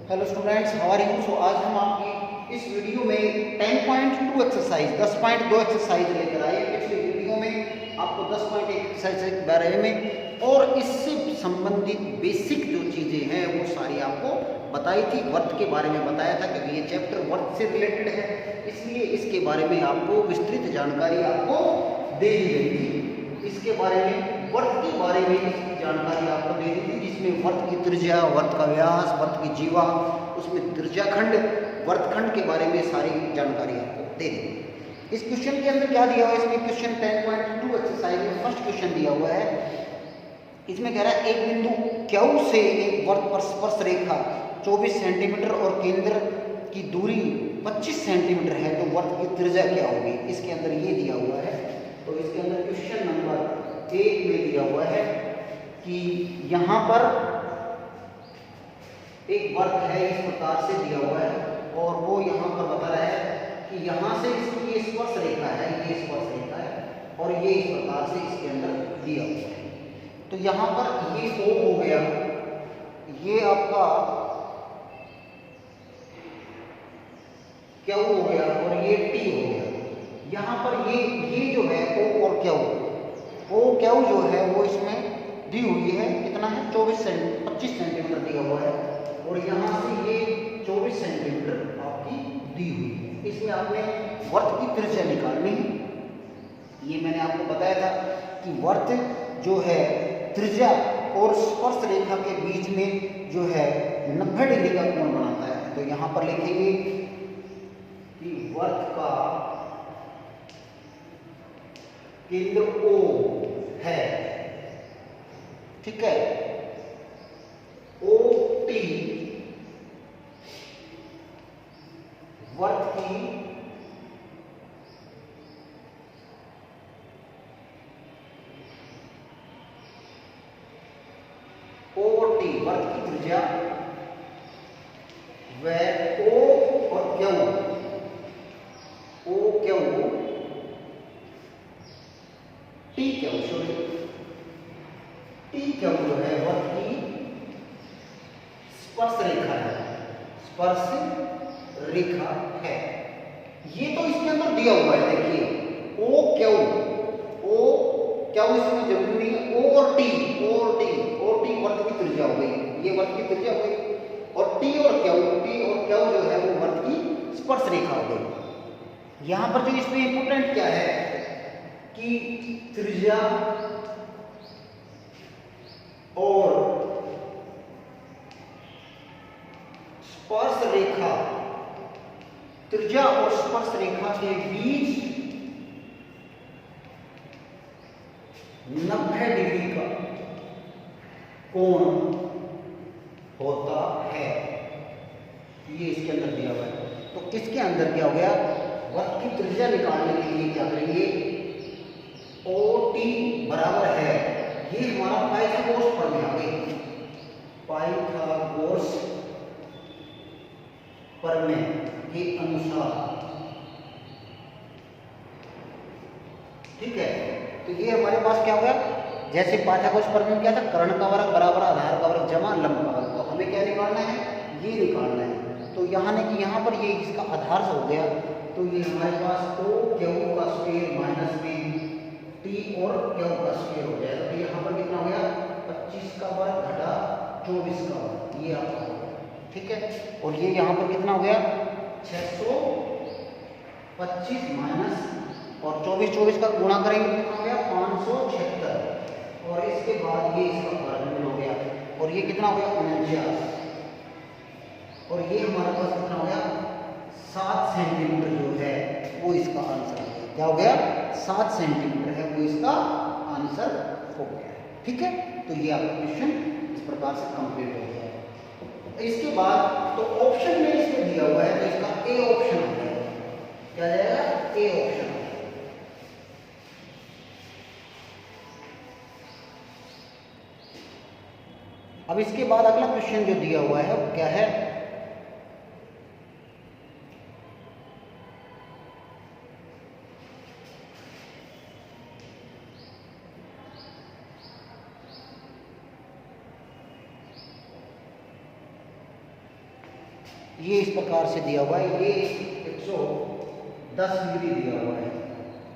Hello students, how are you. So आज हम आपकी इस वीडियो में 10.2 एक्सरसाइज 10.2 एक्सरसाइज लेकर आए। पिछले वीडियो में आपको 10.1 एक्सरसाइज के बारे में और इससे संबंधित बेसिक जो चीज़ें हैं वो सारी आपको बताई थी। वर्थ के बारे में बताया था क्योंकि ये चैप्टर वर्थ से रिलेटेड है, इसलिए इसके बारे में आपको विस्तृत जानकारी आपको दे दी गई थी। इसके बारे में वर्त के बारे में इसकी जानकारी आपको दे दी थी, जिसमें वर्त की त्रिज्या, वर्त का व्यास, वर्त की जीवा, उसमें त्रिज्याखंड, वर्तखंड के बारे में सारी जानकारी आपको दे दी। इस क्वेश्चन के अंदर क्या दिया हुआ है, इसमें क्वेश्चन 10.2 एक्सरसाइज में फर्स्ट क्वेश्चन दिया हुआ है। इसमें कह रहा है एक बिंदु क्यू से एक वर्त पर स्पर्श रेखा 24 सेंटीमीटर और केंद्र की दूरी 25 सेंटीमीटर है, तो वर्त की त्रिज्या क्या होगी। इसके अंदर ये दिया हुआ है। तो इसके अंदर क्वेश्चन नंबर 1 में दिया हुआ है कि यहाँ पर एक वर्त है, इस प्रकार से दिया हुआ है और वो यहाँ पर बता रहा है कि यहाँ से इसकी ये स्पर्श रेखा है, ये स्पर्श रेखा है और ये इस प्रकार से इसके अंदर दिया हुआ है। तो यहाँ पर ये O हो गया, ये आपका Q हो गया और ये T हो गया। यहाँ पर ये जो है O और Q, O Q जो है वो इसमें दी हुई है, कितना है 25 सेंटीमीटर दिया हुआ है और यहाँ से ये 24 सेंटीमीटर आपकी दी हुई है। इसमें आपने वर्त की त्रिज्या निकालनी है। ये मैंने आपको बताया था कि वर्त जो है त्रिज्या और स्पर्श रेखा के बीच में जो है 90 डिग्री का कोण बनाता है। तो यहाँ पर लिखेंगे कि वर्त का केंद्र O है, ठीक है। OT वर्त की OT वर्त की त्रिज्या व O और Q, OQ TQ जो है वर्त की स्पर्श रेखा है, स्पर्श रेखा है। ये तो इसके अंदर दिया हुआ है, देखिए OQ इसमें जरूरी नहीं है। O और T वर्त की त्रिज्या हो गई, ये वर्त की त्रिज्या हो गई और T और Q जो है वो वर्त की स्पर्श रेखा हो गई। यहां पर जो इसमें इंपोर्टेंट क्या है कि त्रिज्या और स्पर्श रेखा, त्रिज्या और स्पर्श रेखा के बीच 90 डिग्री का कोण होता है, ये इसके अंदर दिया हुआ है। तो इसके अंदर क्या हो गया, वर्त की त्रिज्या निकालने के लिए क्या करेंगे, OT बराबर है, ये हमारा पाइथागोरस प्रमेय आ गई, पाइथागोरस प्रमेय के अनुसार, ठीक है। तो ये हमारे पास क्या हो गया, जैसे पाइथागोरस प्रमेय क्या था, कर्ण का वर्ग बराबर आधार का वर्ग जमा लंब का वर्ग। तो हमें क्या निकालना है, ये निकालना है। तो यहाँ पर ये इसका आधार हो गया, तो ये हमारे पास OQ का स्क्वायर माइनस में T और Q का स्क्वायर हो जाएगा। तो यहाँ पर कितना हो गया, 25 का वर्ग घटा 24 का वर्ग, ये आपका हो गया, ठीक है। और ये यहाँ पर कितना हो गया, 625 माइनस और 24 का गुणा करेंगे कितना हो गया, 576 और इसके बाद ये इसका वर्गमूल हो गया और ये कितना हो गया, 49 और ये हमारे पास कितना हो गया, 7 सेंटीमीटर जो है वो इसका आंसर हो गया। क्या हो गया, 7 सेंटीमीटर है वो इसका आंसर हो गया, ठीक है। तो ये आपका क्वेश्चन इस प्रकार से कंप्लीट हो गया है। तो इसके बाद तो ऑप्शन में इसमें दिया हुआ है, तो इसका A ऑप्शन हो गया, क्या जाएगा, A ऑप्शन। अब इसके बाद अगला क्वेश्चन जो दिया हुआ है वो क्या है, ये इस प्रकार से दिया हुआ है, ये 110 डिग्री दिया हुआ है,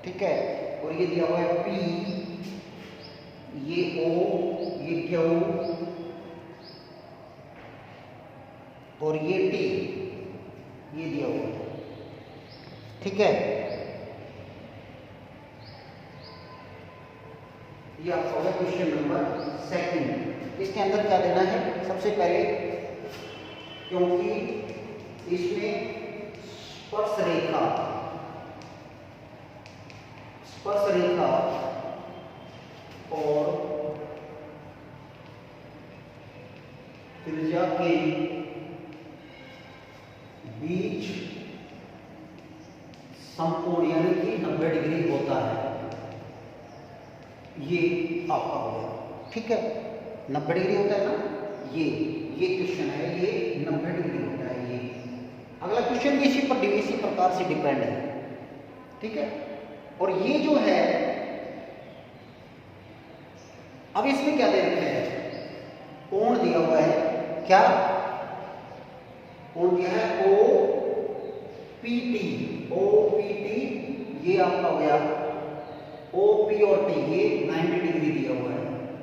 ठीक है। और ये दिया हुआ है P, ये O, ये Q और ये T, ये दिया हुआ है, ठीक है। ये आपका होगा क्वेश्चन नंबर सेकंड। इसके अंदर क्या देना है, सबसे पहले क्योंकि इसमें स्पर्श रेखा और त्रिज्या के बीच समकोण यानी कि 90 डिग्री होता है, ये आपका हो गया, ठीक है। 90 डिग्री होता है ना, ये क्वेश्चन है, ये 90 डिग्री होता है। ये अगला क्वेश्चन भी इसी प्रकार से डिपेंड है, ठीक है। और ये जो है, अब इसमें क्या दे रखे हैं, कोण दिया हुआ है, क्या कोण दिया है, OPT, ये आपका हो गया OP और T, ये 90 डिग्री दिया हुआ है।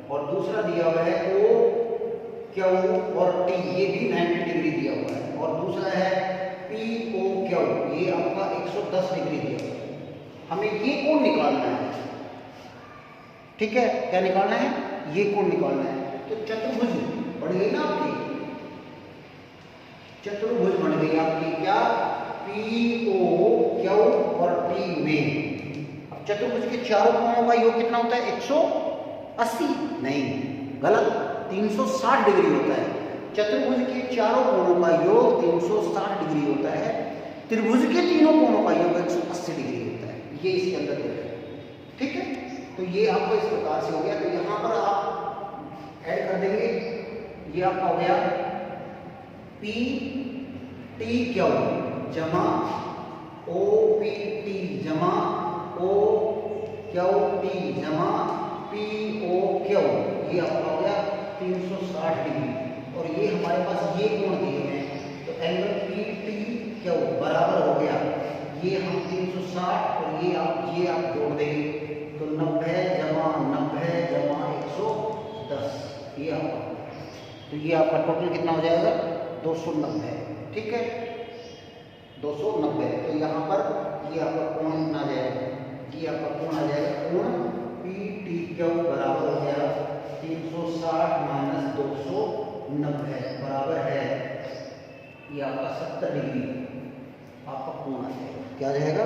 और दूसरा दिया हुआ है OQ और T, ये भी 90 डिग्री दिया हुआ है। और दूसरा है POQ, ये आपका 110 डिग्री दिया हुआ है। हमें ये कोण निकालना है, ठीक है। क्या निकालना है, ये कोण निकालना है। तो चतुर्भुज बन गई ना आपकी, चतुर्भुज बन गई आपकी, क्या POQ और T में। चतुर्भुज के चारों कोणों का योग कितना होता है, 180 नहीं, गलत, 360 डिग्री होता है। चतुर्भुज के चारों कोणों का योग 360 डिग्री होता है, त्रिभुज के तीनों कोणों का योग 180 डिग्री होता है। ये इसके अंदर होता है, ठीक है। तो ये आपको इस प्रकार से हो गया। तो यहां पर आप ऐड कर देंगे, ये आपका हो गया PTQ जमा OPT जमा OQT जमा POQ, ये आपका हो गया 360 डिग्री। और ये हमारे पास ये कोण दिए हैं, तो एंगल PTQ बराबर हो गया, ये हम 360 और ये आप जोड़ देंगे, तो 90 जमा 110, ये आपका, तो ये आपका टोटल कितना हो जाएगा, 290, ठीक है, 290। तो यहाँ पर ये आपका कोण कितना आ जाएगा, ये आपका कोण आ जाएगा, कोण PTQ बराबर हो गया 360 माइनस 290 बराबर है, ये आपका 70 डिग्री आपका कोण आ जाएगा। क्या आ जाएगा,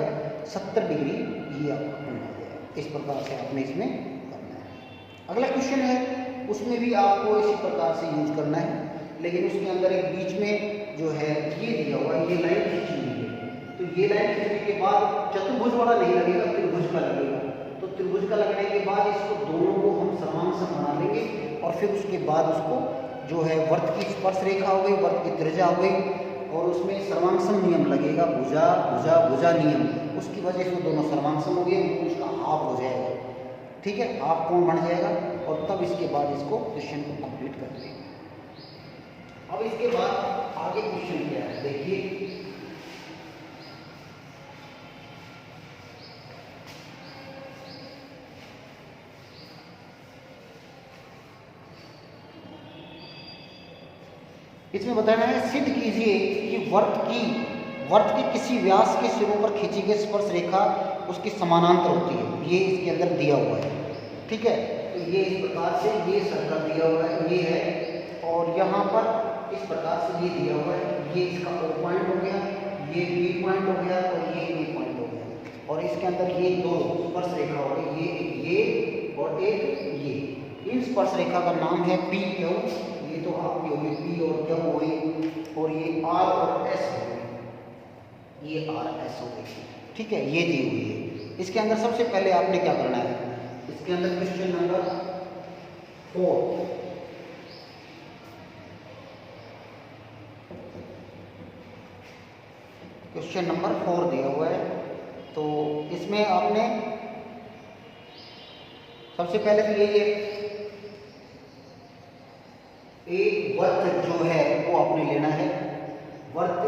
70 डिग्री, ये आपका कोण आ जाएगा। इस प्रकार से आपने इसमें करना है। अगला क्वेश्चन है, उसमें भी आपको इसी प्रकार से यूज करना है, लेकिन उसके अंदर एक बीच में जो है ये दिया हुआ है, ये लाइन खींची हुई है। तो ये लाइन खींचने के बाद चतुर्भुज वाला नहीं लगेगा, त्रिभुज का लगेगा। तो त्रिभुज का लगने के बाद इसको दोनों को हम समांतर बना लेंगे, और फिर उसके बाद उसको जो है वर्त की स्पर्श रेखा हो गई, वर्त की त्रिज्या हो गई, और उसमें सर्वांगसम नियम लगेगा, भुजा भुजा भुजा नियम, उसकी वजह से वो दोनों सर्वांगसम हो गए, उसका हाफ हो जाएगा, ठीक है, हाफ कोण बन जाएगा। और तब इसके बाद इसको क्वेश्चन को कंप्लीट कर देंगे। अब इसके बाद आगे क्वेश्चन क्या है, देखिए, इसमें बताना है, सिद्ध कीजिए कि वर्त के किसी व्यास के सिरों पर खींची गई स्पर्श रेखा उसकी समानांतर होती है। ये इसके अंदर दिया हुआ है, ठीक है। तो ये इस प्रकार से ये सर्कल दिया हुआ है, ये है, और यहाँ पर इस प्रकार से ये दिया हुआ है, ये इसका O पॉइंट हो गया, ये B पॉइंट हो गया, और ये A पॉइंट हो गया। और इसके अंदर ये दो स्पर्श रेखा हो गई, ये और एक ये। इन स्पर्श रेखा का नाम है PQ, ये तो आपकी हो गई P और Q हो गई, और ये R और S हो गई, ये R S हो गई, ठीक है, ये दी हुई है। इसके अंदर सबसे पहले आपने क्या करना है, इसके अंदर क्वेश्चन नंबर 4, क्वेश्चन नंबर 4 दिया हुआ है। तो इसमें आपने सबसे पहले तो यही है, एक वर्त जो है वो आपने लेना है, वर्त,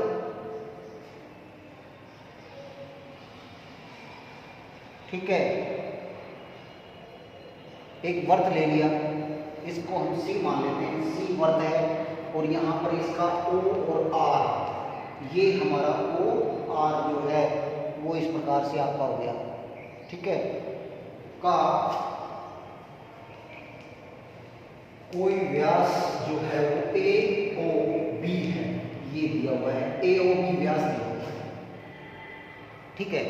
ठीक है, एक वर्त ले लिया, इसको हम सी मान लेते हैं, सी वर्त है, और यहाँ पर इसका ओ और आर, ये हमारा ओ आर जो है वो इस प्रकार से आपका हो गया, ठीक है, का कोई व्यास जो है वो ए ओ बी है, ये दिया हुआ है, ए ओ बी व्यास दिया हुआ है, ठीक है।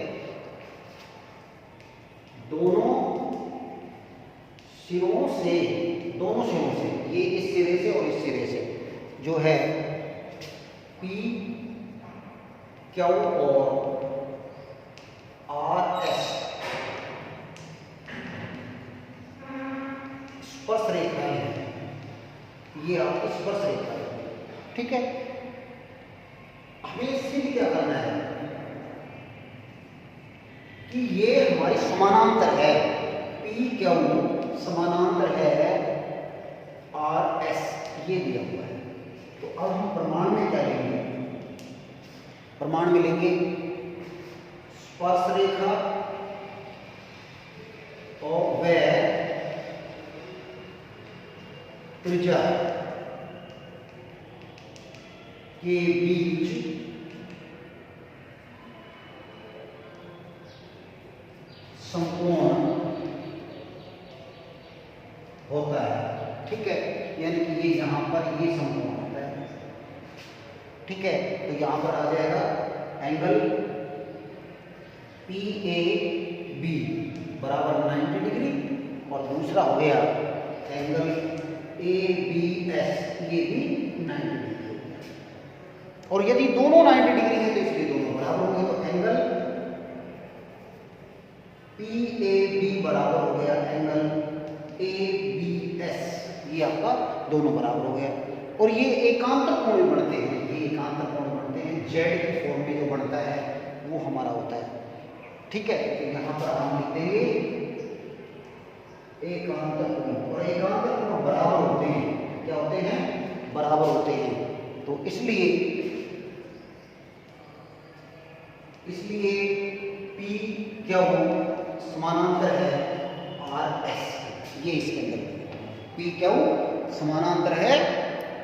दोनों सिरों से ये इस सिरे से और इस सिरे से जो है पी क्यू और आर एस स्पर्श रेखाएं हैं, ये आपकी स्पर्श रेखा है, ठीक है। हमें सिद्ध क्या करना है कि ये हमारी समानांतर है, पी क्यू समानांतर है आर एस, ये दिया हुआ है। तो अब हम प्रमाण में क्या लेंगे, प्रमाण में लेंगे स्पर्श रेखा और वह त्रिज्या के बीच समकोण होता है, ठीक है, यानी कि ये यहाँ पर ये समकोण होता है, ठीक है। तो यहाँ पर आ जाएगा एंगल पी ए बी बराबर 90 डिग्री, और दूसरा हो गया एंगल ए बी एस, ये भी 90 डिग्री हो गया। और यदि दोनों 90 डिग्री है तो इसलिए दोनों बराबर हो गए, तो एंगल पी ए बी बराबर हो गया एंगल ए बी एस, ये आपका दोनों बराबर हो गया। और ये एकांतर कोण बनते हैं, ये एकांतर कोण बनते हैं, जेड की फॉर्म में जो बनता है वो हमारा होता है, ठीक है। तो यहाँ पर हम लिख देंगे एकांतर कोण, और एकांतर कोण बराबर होते हैं, क्या होते हैं, बराबर होते हैं। तो इसलिए पी क्या हो समानांतर है आर एस, ये इसके अंदर पी क्यू समानांतर है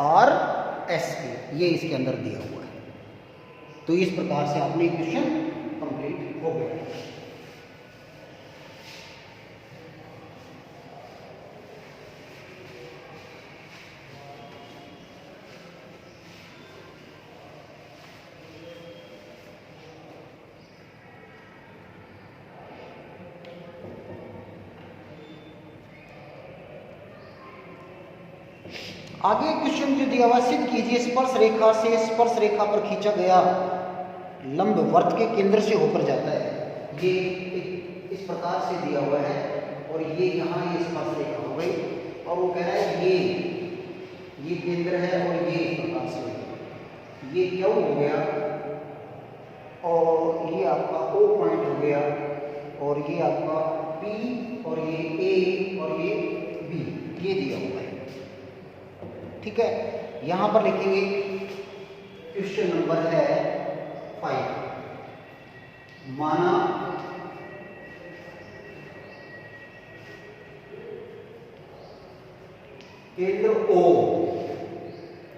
आर एस के, ये इसके अंदर दिया हुआ है। तो इस प्रकार से आपने इक्वेशन कंप्लीट हो गया। आगे क्वेश्चन जो दिया हुआ, सिद्ध कीजिए स्पर्श रेखा से स्पर्श रेखा पर खींचा गया लंब वर्त के केंद्र से होकर जाता है। ये इस प्रकार से दिया हुआ है, और ये यहाँ ये स्पर्श रेखा हो गई, और वो कह रहा है ये केंद्र है, और ये इस प्रकार से ये क्यू हो गया, और ये आपका ओ पॉइंट हो गया, और ये आपका पी, और ये ए, और ये बी, ये दिया हुआ है, ठीक है। यहां पर लिखेंगे क्वेश्चन नंबर है 5, माना केंद्र ओ,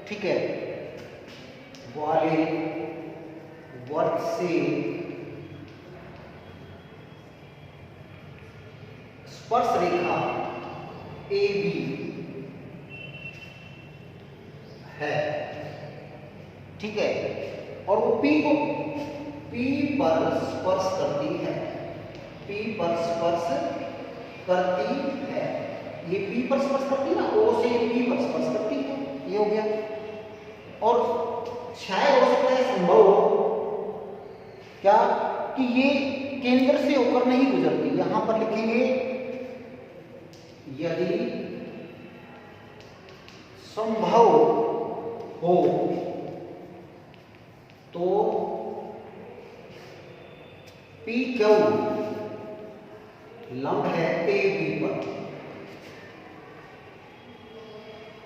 ठीक है, वाले वर्त से स्पर्श रेखा ए बी है, ठीक है, और वो P पर स्पर्श करती है, P पर स्पर्श करती है, ये P पर स्पर्श करती है ना, O से P पर स्पर्श करती है, ये हो गया। और शायद हो सकता है, संभव हो क्या कि ये केंद्र से होकर नहीं गुजरती, यहां पर लिखेंगे यदि संभव हो तो पी क्यू लंब है ए बी पर,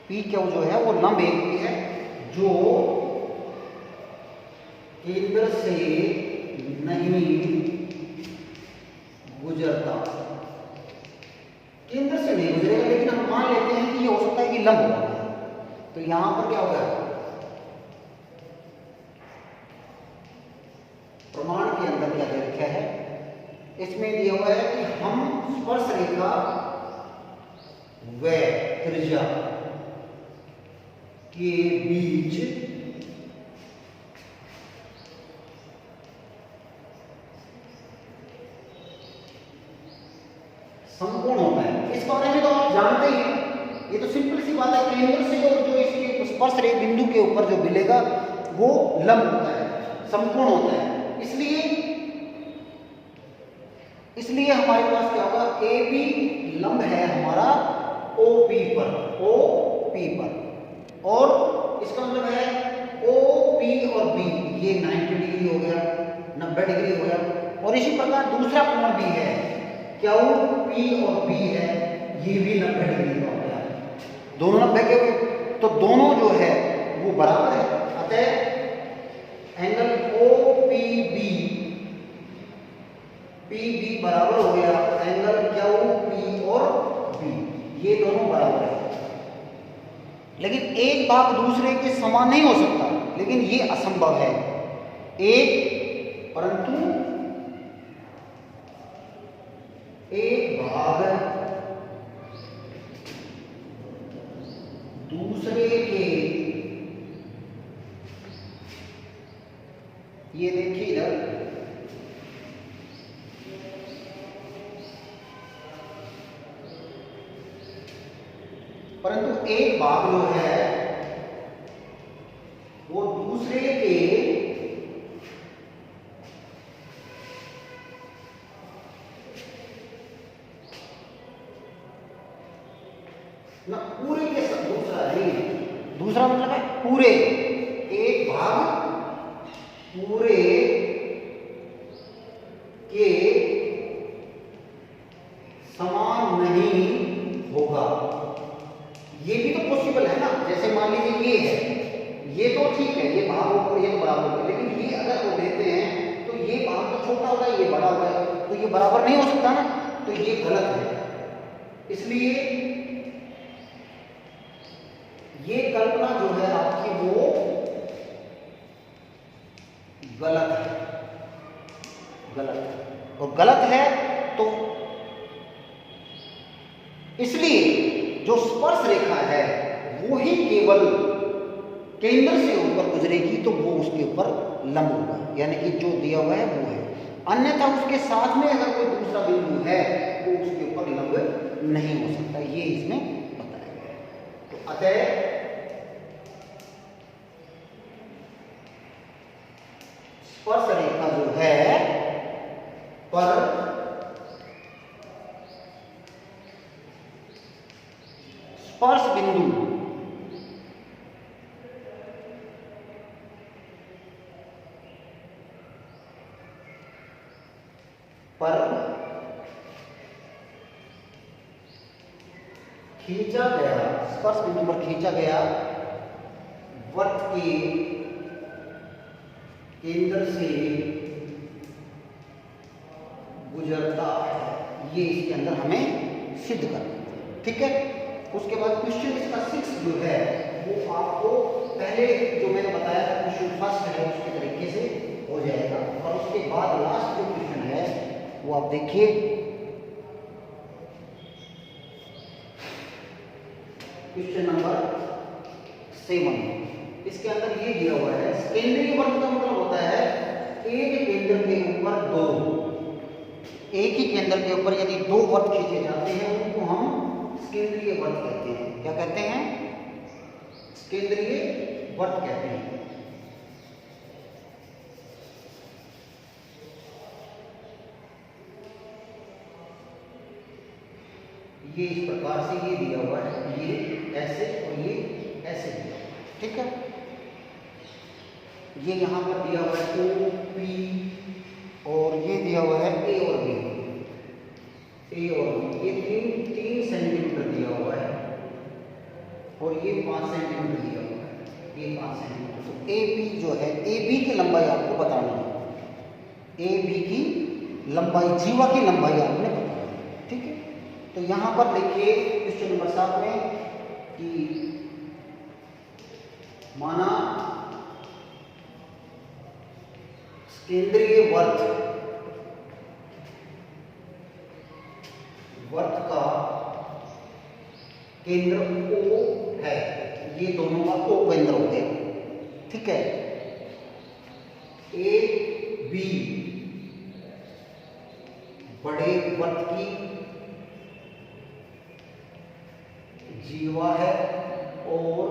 पी क्यू जो है वो लंब ए बी है, जो केंद्र से नहीं गुजरता, केंद्र से नहीं गुजरेगा, लेकिन हम मान लेते हैं कि ये हो सकता है कि लंब हो गया, तो यहां पर क्या होगा, प्रमाण के अंदर क्या दे रखा है, इसमें दिया हुआ है कि हम स्पर्श रेखा व त्रिज्या के बीच समकोण होता है। इस बारे में तो आप जानते ही हैं, ये तो सिंपल सी बात है, केंद्र से और जो इसके स्पर्श रेखा बिंदु के ऊपर जो मिलेगा वो लंब होता है, समकोण होता है। इसलिए हमारे पास क्या होगा, ए बी लंब है हमारा ओ पी पर, और इसका मतलब है ओ पी और बी ये 90 डिग्री हो गया, 90 डिग्री हो गया, और इसी प्रकार दूसरा कोण भी है, क्यू पी और बी है, ये भी 90 डिग्री का हो गया, दोनों 90 के हुए, तो दोनों जो है वो बराबर है। अतः एंगल ओ पी बी बराबर हो गया एंगल क्यू पी और बी, ये दोनों बराबर है। लेकिन एक भाग दूसरे के समान नहीं हो सकता, लेकिन ये असंभव है, परंतु एक भाग दूसरे के, ये देखिए इधर, परंतु एक भाग जो है वो दूसरे के ना पूरे के साथ, दूसरा नहीं, दूसरा मतलब है पूरे, एक भाग पूरे के समान नहीं होगा। ये भी तो पॉसिबल है ना, जैसे मान लीजिए ये है, ये तो ठीक है, ये भाग ऊपर ये बराबर है, लेकिन ये अगर वो लेते हैं तो ये भाग तो छोटा होगा, ये बड़ा होगा, तो ये बराबर नहीं हो सकता ना, तो ये गलत है। इसलिए ये कल्पना जो है आपकी वो गलत है, और गलत है तो इसलिए जो स्पर्श रेखा है वो ही केवल केंद्र से ऊपर गुजरेगी, तो वो उसके ऊपर लंब होगा, यानी कि जो दिया हुआ है वो है, अन्यथा उसके साथ में अगर कोई दूसरा बिंदु है वो उसके ऊपर लंब नहीं हो सकता, ये इसमें बताया गया है। तो अतः स्पर्श रेखा जो है पर स्पर्श बिंदु पर खींचा गया, स्पर्श बिंदु पर खींचा गया वृत्त के केंद्र से गुजरता है, ये इसके अंदर हमें सिद्ध करना है। ठीक है, उसके बाद क्वेश्चन इसका 6 जो है वो आपको पहले जो मैंने बताया था क्वेश्चन फर्स्ट है उसके तरीके से हो जाएगा, और उसके बाद लास्ट जो क्वेश्चन है वो आप देखिए, क्वेश्चन नंबर 7। इसके अंदर ये दिया हुआ है, केंद्रीय वृत्त का मतलब होता है एक केंद्र के ऊपर दो, एक ही केंद्र के ऊपर यदि दो वृत्त खींचे जाते हैं उनको हम केंद्रीय वृत्त कहते हैं। क्या कहते हैं? केंद्रीय वृत्त कहते हैं। ये इस प्रकार से ये दिया हुआ है, ये ऐसे और ये ऐसे दिया हुआ है। ठीक है, ये यहां पर दिया हुआ है ओ पी, और ये दिया हुआ है ए और बी, ए और बी, ये 3 सेंटीमीटर दिया हुआ है, और ये 5 सेंटीमीटर दिया हुआ है, ये 5 सेंटीमीटर। ए बी जो है, ए बी की लंबाई आपको बतानी है, ए बी की लंबाई, जीवा की लंबाई आपने बतानी है, ठीक है। तो यहाँ पर देखिए क्वेश्चन नंबर 7 में कि माना केंद्रीय वर्त का केंद्र O है, ये दोनों का O केंद्र हो गया, ठीक है। ए बी बड़े वर्त की जीवा है और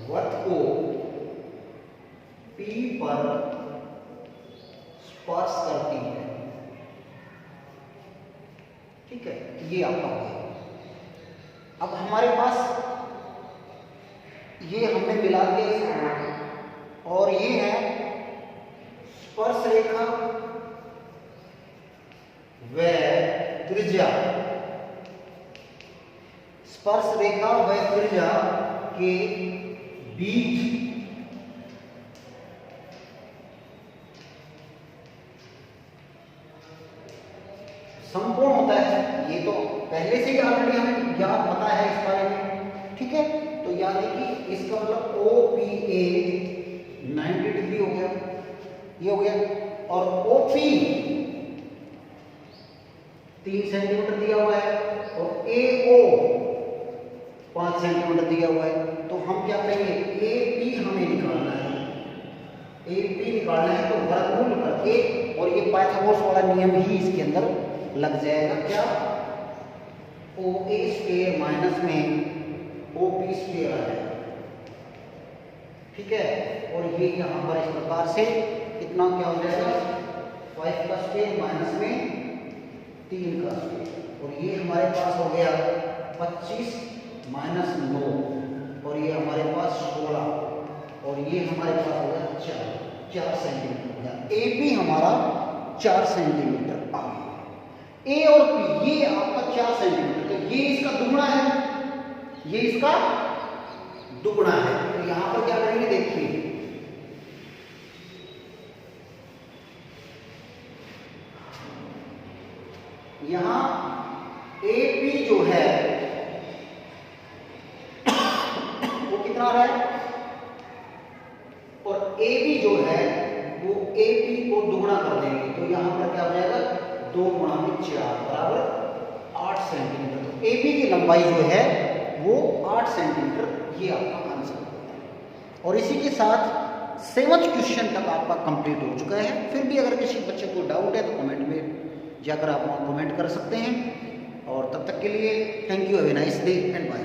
वर्त को P पर स्पर्श करती है, ठीक है। ये आपका हो गया। अब हमारे पास ये हमने मिला दिया इसको, और ये है स्पर्श रेखा व त्रिज्या, स्पर्श रेखा व त्रिज्या के बीच समकोण होता है। ये तो पहले से ही ऑलरेडी हमें ज्ञात पता है इस बारे में, ठीक है। तो यानी कि इसका मतलब OPA 90 डिग्री हो गया, ये हो गया, और OP 3 सेंटीमीटर दिया हुआ है और AO 5 सेंटीमीटर दिया हुआ है। तो हम क्या करेंगे, AP हमें निकालना है, AP निकालना है तो वर्गमूल करके, और ये पाइथागोरस वाला नियम ही इसके अंदर लग जाएगा, क्या, OA स्क्वायर माइनस में OP स्क्वायर आ जाएगा, ठीक है। और ये यहाँ पर इस प्रकार से कितना क्या हो जाएगा, 5 का स्क्वायर माइनस में 3 का स्क्वायर, और ये हमारे पास हो गया 25 माइनस 9, और ये हमारे पास 16, और ये हमारे पास हो गया 4 सेंटीमीटर हो गया। AP हमारा 4 सेंटीमीटर आ गया। A और P ये आपका 4 सेंटीमीटर, तो ये इसका दुगुना है, ये इसका दुगुना है। तो यहां पर क्या करेंगे, देखिए यहां AP जो है वो कितना आ रहा है, और AB जो है वो AP को दुगुना कर देंगे, तो यहां पर क्या हो जाएगा, 2 गुणा में 4 बराबर 8 सेंटीमीटर। तो AB की लंबाई जो है वो 8 सेंटीमीटर, ये आपका आंसर होता है। और इसी के साथ 7th क्वेश्चन तक आपका कंप्लीट हो चुका है। फिर भी अगर किसी बच्चे को डाउट है तो कमेंट में जाकर आप वहाँ कमेंट कर सकते हैं। और तब तक के लिए thank you, have a nice day and bye.